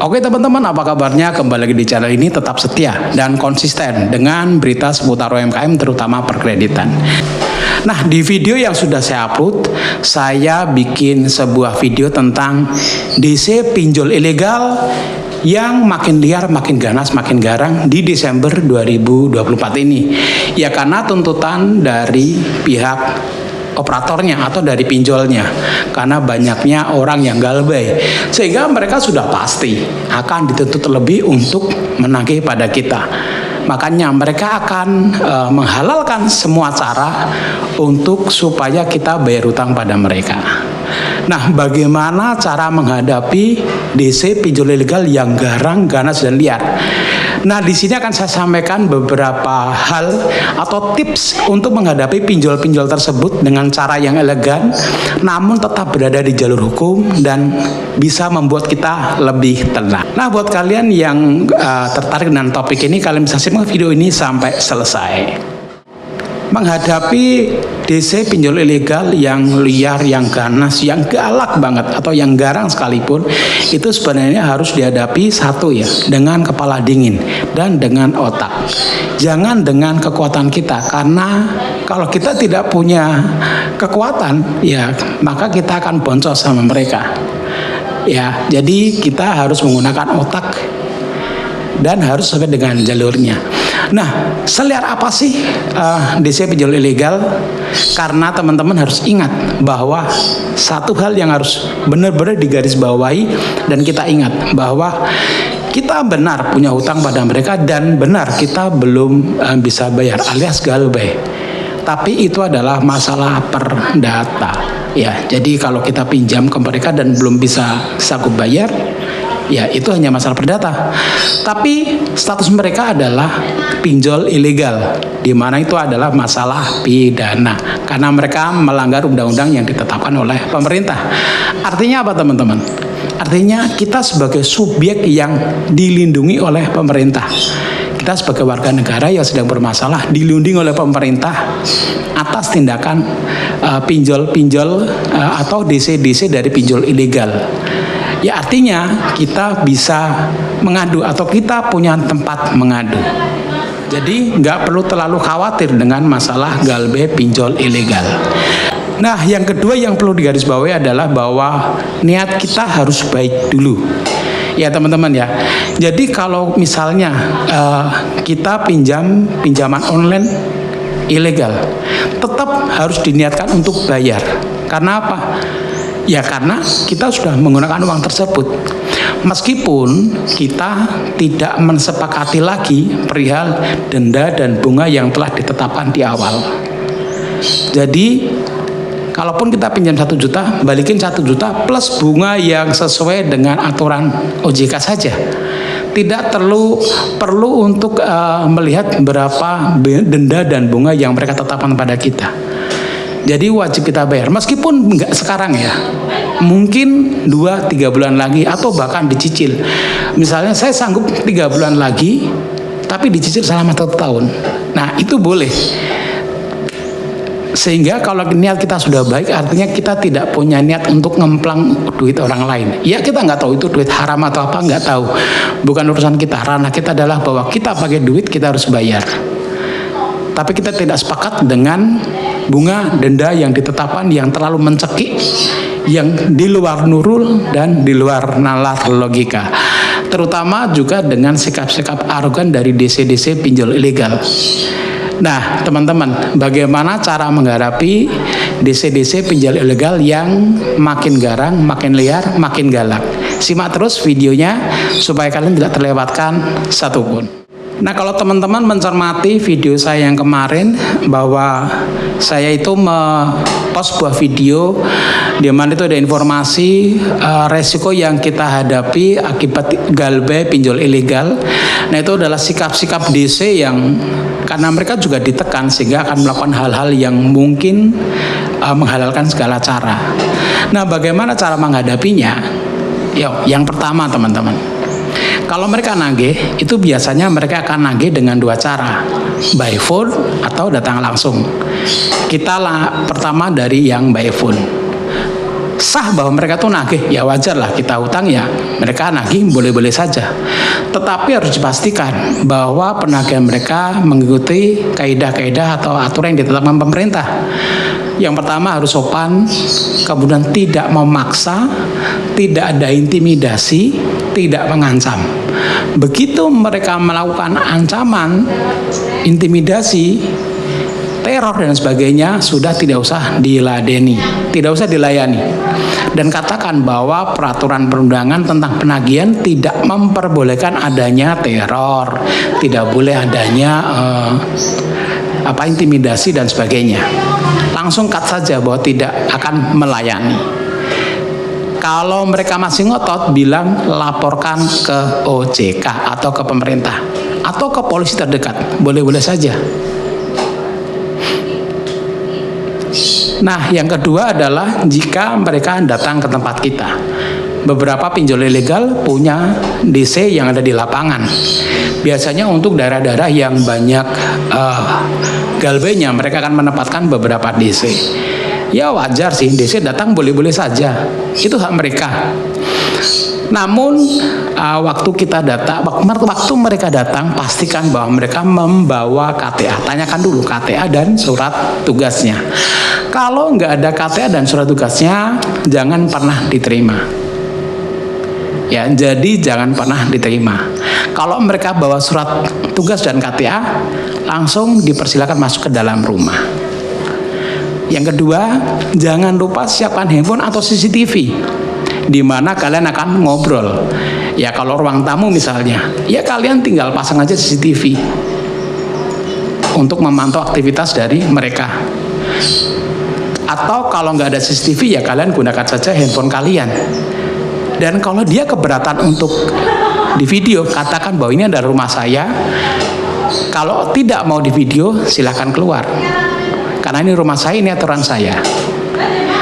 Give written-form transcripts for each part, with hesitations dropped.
Oke teman-teman, apa kabarnya? Kembali lagi di channel ini, tetap setia dan konsisten dengan berita seputar UMKM terutama perkreditan. Nah, di video yang sudah saya upload, saya bikin sebuah video tentang DC pinjol ilegal yang makin liar, makin ganas, makin garang di Desember 2024 ini. Ya karena tuntutan dari pihak operatornya atau dari pinjolnya, karena banyaknya orang yang galbay, sehingga mereka sudah pasti akan dituntut lebih untuk menagih pada kita. Makanya mereka akan menghalalkan semua cara untuk supaya kita bayar utang pada mereka. Nah, bagaimana cara menghadapi DC pinjol ilegal yang garang, ganas, dan liar? Nah, di sini akan saya sampaikan beberapa hal atau tips untuk menghadapi pinjol-pinjol tersebut dengan cara yang elegan, namun tetap berada di jalur hukum dan bisa membuat kita lebih tenang. Nah, buat kalian yang tertarik dengan topik ini, kalian bisa simak video ini sampai selesai. Menghadapi DC pinjol ilegal yang liar, yang ganas, yang galak banget atau yang garang sekalipun, itu sebenarnya harus dihadapi satu ya, dengan kepala dingin dan dengan otak. Jangan dengan kekuatan kita, karena kalau kita tidak punya kekuatan ya maka kita akan boncos sama mereka. Ya, jadi kita harus menggunakan otak dan harus sesuai dengan jalurnya. Nah, seliar apa sih DC pinjol ilegal? Karena teman-teman harus ingat bahwa satu hal yang harus benar-benar digarisbawahi dan kita ingat bahwa kita benar punya hutang pada mereka dan benar kita belum bisa bayar alias galbay. Tapi itu adalah masalah perdata. Ya, jadi kalau kita pinjam ke mereka dan belum bisa sanggup bayar, ya itu hanya masalah perdata. Tapi status mereka adalah pinjol ilegal, di mana itu adalah masalah pidana karena mereka melanggar undang-undang yang ditetapkan oleh pemerintah. Artinya apa teman-teman? Artinya kita sebagai subjek yang dilindungi oleh pemerintah. Kita sebagai warga negara yang sedang bermasalah dilindungi oleh pemerintah atas tindakan pinjol-pinjol atau DC-DC dari pinjol ilegal. Ya artinya kita bisa mengadu atau kita punya tempat mengadu. Jadi nggak perlu terlalu khawatir dengan masalah galbay pinjol ilegal. Nah, yang kedua yang perlu digarisbawahi adalah bahwa niat kita harus baik dulu. Ya teman-teman ya. Jadi kalau misalnya kita pinjaman online ilegal, tetap harus diniatkan untuk bayar. Karena apa? Ya karena kita sudah menggunakan uang tersebut. Meskipun kita tidak mensepakati lagi perihal denda dan bunga yang telah ditetapkan di awal. Jadi kalaupun kita pinjam 1 juta, balikin 1 juta plus bunga yang sesuai dengan aturan OJK saja. Tidak perlu untuk melihat berapa denda dan bunga yang mereka tetapkan pada kita. Jadi wajib kita bayar, meskipun nggak sekarang ya, mungkin 2-3 bulan lagi atau bahkan dicicil. Misalnya saya sanggup 3 bulan lagi, tapi dicicil selama 1 tahun. Nah itu boleh. Sehingga kalau niat kita sudah baik, artinya kita tidak punya niat untuk ngemplang duit orang lain. Ya kita nggak tahu itu duit haram atau apa, nggak tahu. Bukan urusan kita. Ranah kita adalah bahwa kita pakai duit, kita harus bayar. Tapi kita tidak sepakat dengan bunga denda yang ditetapkan yang terlalu mencekik, yang di luar nurul dan di luar nalar logika. Terutama juga dengan sikap-sikap arogan dari DC-DC pinjol ilegal. Nah teman-teman, bagaimana cara menghadapi DC-DC pinjol ilegal yang makin garang, makin liar, makin galak? Simak terus videonya supaya kalian tidak terlewatkan satupun. Nah kalau teman-teman mencermati video saya yang kemarin, bahwa saya itu post sebuah video di mana itu ada informasi resiko yang kita hadapi akibat galbay pinjol ilegal. Nah itu adalah sikap-sikap DC yang karena mereka juga ditekan sehingga akan melakukan hal-hal yang mungkin menghalalkan segala cara. Nah bagaimana cara menghadapinya? Yuk, yang pertama teman-teman, kalau mereka nagih, itu biasanya mereka akan nagih dengan 2 cara, by phone atau datang langsung. Kita pertama dari yang by phone. sah bahwa mereka tuh nagih, ya wajar lah, kita hutang ya mereka nagih boleh-boleh saja. Tetapi harus dipastikan bahwa penagihan mereka mengikuti kaidah-kaidah atau aturan yang ditetapkan pemerintah. Yang pertama harus sopan, kemudian tidak memaksa, tidak ada intimidasi, tidak mengancam. Begitu mereka melakukan ancaman, intimidasi, teror dan sebagainya, sudah tidak usah diladeni, tidak usah dilayani. Dan katakan bahwa peraturan perundangan tentang penagihan tidak memperbolehkan adanya teror, tidak boleh adanya intimidasi dan sebagainya. Langsung cut saja bahwa tidak akan melayani. Kalau mereka masih ngotot, bilang laporkan ke OJK atau ke pemerintah atau ke polisi terdekat, boleh-boleh saja. Nah, yang kedua adalah jika mereka datang ke tempat kita. Beberapa pinjol ilegal punya DC yang ada di lapangan. Biasanya untuk daerah-daerah yang banyak galbenya, mereka akan menempatkan beberapa DC. Ya wajar sih, DC datang boleh-boleh saja. Itu hak mereka. Namun waktu mereka datang, pastikan bahwa mereka membawa KTA. Tanyakan dulu KTA dan surat tugasnya. Kalau nggak ada KTA dan surat tugasnya, jangan pernah diterima. Ya, jadi jangan pernah diterima. Kalau mereka bawa surat tugas dan KTA, langsung dipersilakan masuk ke dalam rumah. Yang kedua, jangan lupa siapkan handphone atau CCTV di mana kalian akan ngobrol. Ya kalau ruang tamu misalnya, ya kalian tinggal pasang aja CCTV untuk memantau aktivitas dari mereka. Atau kalau nggak ada CCTV, ya kalian gunakan saja handphone kalian. Dan kalau dia keberatan untuk di video, katakan bahwa ini adalah rumah saya. Kalau tidak mau di video, silahkan keluar. Karena ini rumah saya, ini aturan saya.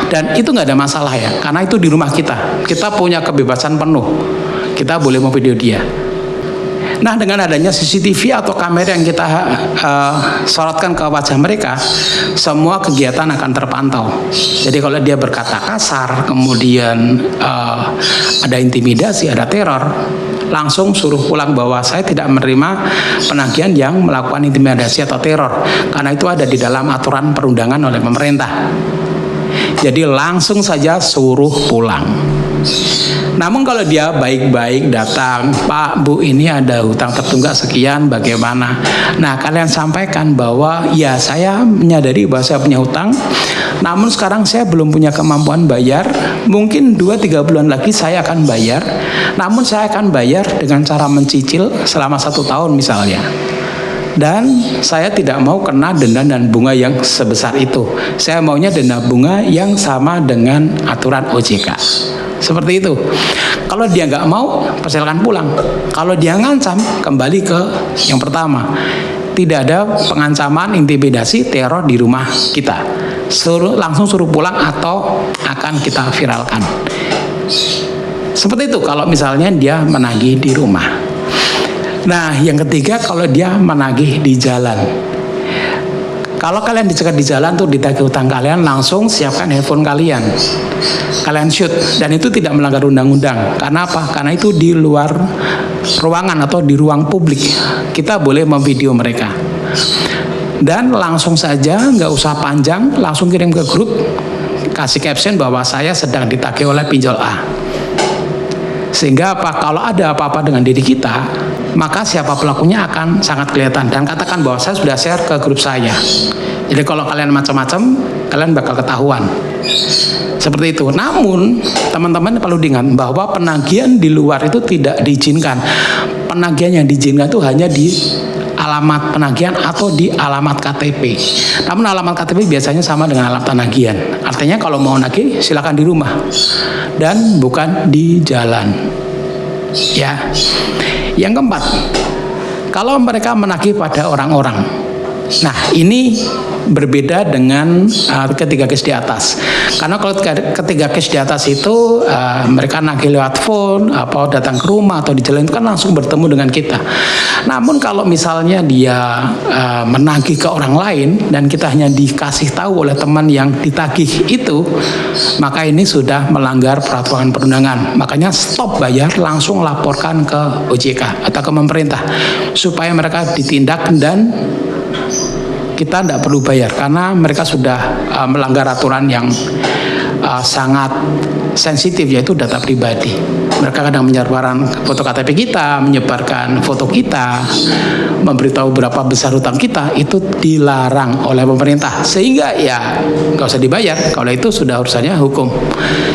Dan itu nggak ada masalah ya, karena itu di rumah kita. Kita punya kebebasan penuh. Kita boleh mau video dia. Nah, dengan adanya CCTV atau kamera yang kita sorotkan ke wajah mereka, semua kegiatan akan terpantau. Jadi kalau dia berkata kasar, kemudian ada intimidasi, ada teror, langsung suruh pulang bahwa saya tidak menerima penagihan yang melakukan intimidasi atau teror, karena itu ada di dalam aturan perundangan oleh pemerintah. Jadi langsung saja suruh pulang. Namun kalau dia baik-baik datang, Pak, Bu, ini ada hutang tertunggak sekian, bagaimana? Nah, kalian sampaikan bahwa ya saya menyadari bahwa saya punya hutang, namun sekarang saya belum punya kemampuan bayar, mungkin 2-3 bulan lagi saya akan bayar, namun saya akan bayar dengan cara mencicil selama 1 tahun misalnya. Dan saya tidak mau kena denda dan bunga yang sebesar itu. Saya maunya denda bunga yang sama dengan aturan OJK. Seperti itu. Kalau dia nggak mau, persilakan pulang. Kalau dia ngancam, kembali ke yang pertama. Tidak ada pengancaman, intimidasi, teror di rumah kita. Langsung suruh pulang atau akan kita viralkan. Seperti itu kalau misalnya dia menagih di rumah. Nah, yang ketiga, kalau dia menagih di jalan. Kalau kalian dicegat di jalan tuh ditagih utang kalian, langsung siapkan handphone kalian. Kalian shoot, dan itu tidak melanggar undang-undang. Karena apa? Karena itu di luar ruangan atau di ruang publik. Kita boleh memvideo mereka. Dan langsung saja, nggak usah panjang, langsung kirim ke grup, kasih caption bahwa saya sedang ditagih oleh pinjol A. Sehingga apa? Kalau ada apa-apa dengan diri kita, maka siapa pelakunya akan sangat kelihatan. Dan katakan bahwa saya sudah share ke grup saya. Jadi kalau kalian macam-macam, kalian bakal ketahuan. Seperti itu. Namun, teman-teman perlu diingat bahwa penagihan di luar itu tidak diizinkan. Penagihan yang diizinkan itu hanya di alamat penagihan atau di alamat KTP. Namun alamat KTP biasanya sama dengan alamat penagihan. Artinya kalau mau nagih, silakan di rumah dan bukan di jalan. Ya. Yang keempat, kalau mereka menagih pada orang-orang, Nah, ini berbeda dengan ketiga case di atas. Karena kalau ketiga case di atas itu mereka nagih lewat phone, datang ke rumah atau di jalan itu kan langsung bertemu dengan kita. Namun kalau misalnya dia menagih ke orang lain dan kita hanya dikasih tahu oleh teman yang ditagih itu, maka ini sudah melanggar peraturan perundangan. Makanya stop bayar, langsung laporkan ke OJK atau ke pemerintah supaya mereka ditindak dan kita tidak perlu bayar karena mereka sudah melanggar aturan yang sangat sensitif, yaitu data pribadi. Mereka kadang menyebarkan foto KTP kita, menyebarkan foto kita, memberitahu berapa besar hutang kita, itu dilarang oleh pemerintah. Sehingga ya nggak usah dibayar, kalau itu sudah urusannya hukum.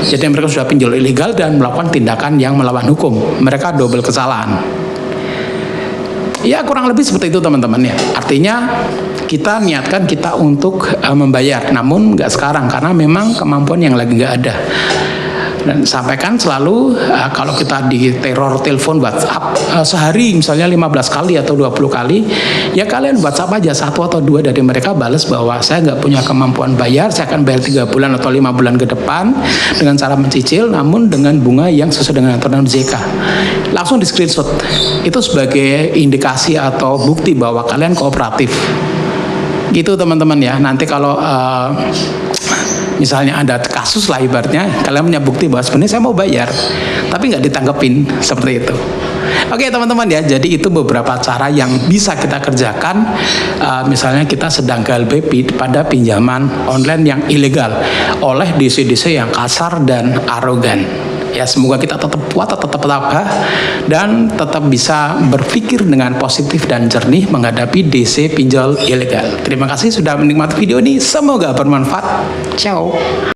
Jadi mereka sudah pinjol ilegal dan melakukan tindakan yang melawan hukum. Mereka double kesalahan. Ya kurang lebih seperti itu teman-teman ya. Artinya kita niatkan kita untuk membayar, namun nggak sekarang karena memang kemampuan yang lagi nggak ada. Dan sampaikan selalu kalau kita diteror telepon WhatsApp sehari misalnya 15 kali atau 20 kali, ya kalian WhatsApp aja 1 atau 2 dari mereka balas bahwa saya nggak punya kemampuan bayar, saya akan bayar 3 bulan atau 5 bulan ke depan dengan cara mencicil namun dengan bunga yang sesuai dengan aturan OJK. Langsung di screenshot. Itu sebagai indikasi atau bukti bahwa kalian kooperatif. Gitu teman-teman ya. Nanti kalau misalnya ada kasus lah ibaratnya, kalian punya bukti bahwa sebenarnya saya mau bayar tapi nggak ditanggepin, seperti itu. Oke teman-teman ya, jadi itu beberapa cara yang bisa kita kerjakan misalnya kita sedang galbay pada pinjaman online yang ilegal oleh DC-DC yang kasar dan arogan. Ya semoga kita tetap kuat, tetap tabah dan tetap bisa berpikir dengan positif dan jernih menghadapi DC pinjol ilegal. Terima kasih sudah menikmati video ini, semoga bermanfaat. Ciao.